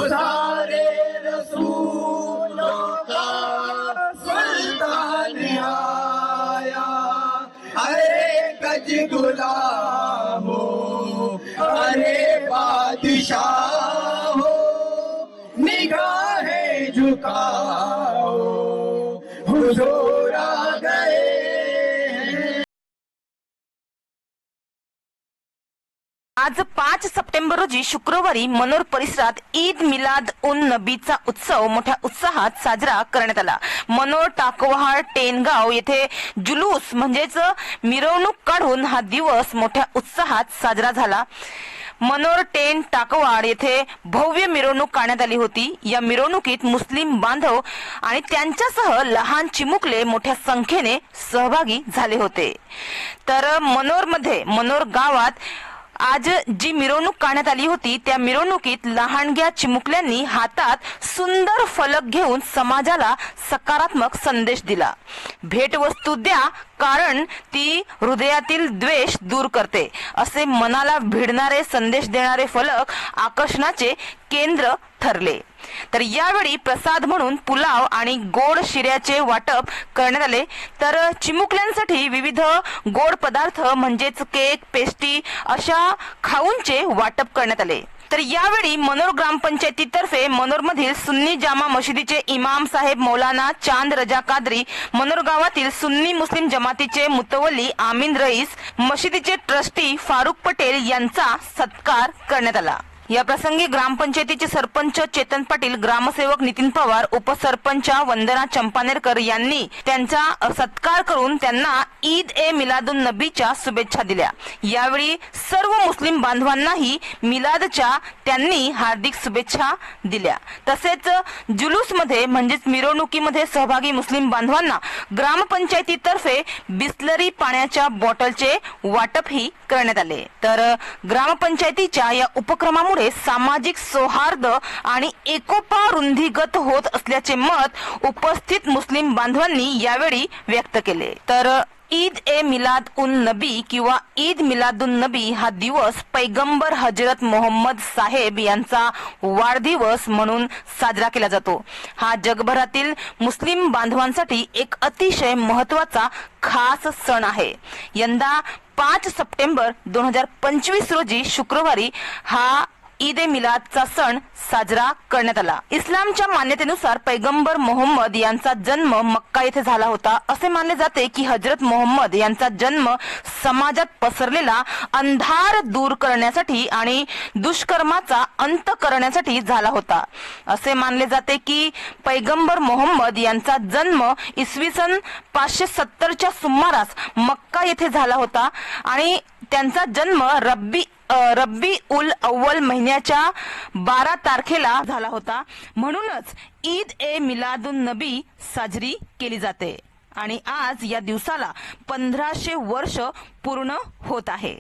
सारे रसूलों का सुल्तान आया। अरे गज गुलाम हो, अरे बादशाह हो, निगाहें झुकाओ, हुजूर आ गए। आज 5 सप्टेंबर रोजी शुक्रवारी मनोर परिसरात ईद मिलाद उन नबीचा उत्सव मोठ्या उत्साहात साजरा करण्यात आला। मनोर, टाकवहाळ, टेनगाव येथे जुलूस म्हणजेच मिरवणूक काढून हा दिवस मोठ्या उत्साहात साजरा झाला। मनोर, टेन, टाकवाड येथे भव्य मिरवणूक काढण्यात आली होती। या मिरवणुकीत मुस्लिम बांधव आणि त्यांच्यासह लहान चिमुकले मोठ्या संख्येने सहभागी झाले होते। तर मनोर गावात आज जी मिरवणूक काढण्यात आली होती त्या मिरवणुकीत लहानग्या चिमुकल्यांनी हातात सुंदर फलक घेऊन समाजाला सकारात्मक संदेश दिला। भेटवस्तू द्या कारण ती हृदयातील द्वेष दूर करते असे मनाला भिडणारे संदेश देणारे फलक आकर्षणाचे केंद्र ठरले। तर यावेळी प्रसाद म्हणून पुलाव आणि गोड शिऱ्याचे वाटप करण्यात आले। तर चिमुकल्यांसाठी विविध गोड पदार्थ म्हणजेच केक, पेस्ट्री अशा खाऊंचे वाटप करण्यात आले। तर यावेळी मनोर ग्रामपंचायतीतर्फे मनोरमधील सुन्नी जामा मशिदीचे इमाम साहेब मौलाना चांद रजा कादरी, मनोर गावातील सुन्नी मुस्लिम जमातीचे मुतवल्ली आमीन रईस, मशिदीचे ट्रस्टी फारुख पटेल यांचा सत्कार करण्यात आला। या प्रसंगी ग्रामपंचायतीचे सरपंच चेतन पाटील, ग्रामसेवक नितीन पवार, उपसरपंच वंदना चंपानेरकर यांनी त्यांचा सत्कार करून त्यांना ईद ए मिलादुन नबीच्या शुभेच्छा दिल्या। यावेळी सर्व मुस्लिम बांधवांनाही मिलादच्या त्यांनी हार्दिक शुभेच्छा दिल्या। तसेच जुलूसमध्ये म्हणजेच मिरवणुकीमध्ये सहभागी मुस्लिम बांधवांना ग्रामपंचायतीतर्फे बिस्लरी पाण्याच्या बॉटलचे वाटपही करण्यात आले। तर ग्रामपंचायतीच्या या उपक्रमामुळे सामाजिक सौहार्द आणि एकोपा रुंदीगत होत असल्याचे मत उपस्थित मुस्लिम बांधवांनी यावेळी व्यक्त केले। तर ईद ए मिलाद उन नबी किंवा ईद मिलादुन नबी हा दिवस पैगंबर हजरत मोहम्मद साहेब यांचा वाढदिवस म्हणून साजरा केला जातो। हा जगभरातील मुस्लिम बांधवांसाठी एक अतिशय महत्त्वाचा खास सण आहे। यंदा 5 सप्टेंबर 2025 रोजी शुक्रवारी हा ईद ए मिलादचा सण साजरा करण्यात आला। इस्लामच्या मान्यतेनुसार पैगंबर मोहम्मद यांचा जन्म मक्का येथे झाला होता। असे मानले जाते की हजरत मोहम्मद यांचा जन्म समाजात पसरलेला अंधार दूर करण्यासाठी आणि दुष्कर्माचा अंत करण्यासाठी झाला होता। असे मानले जाते की पैगंबर मोहम्मद यांचा जन्म इसवी सन 570च्या सुमारास मक्का येथे झाला होता आणि त्यांचा जन्म रब्बी उल अव्वल महिन्याच्या 12 तारखेला झाला होता। म्हणूनच ईद ए मिलादुन नबी साजरी केली जाते आणि आज या दिवसाला 1500 वर्ष पूर्ण होत आहे।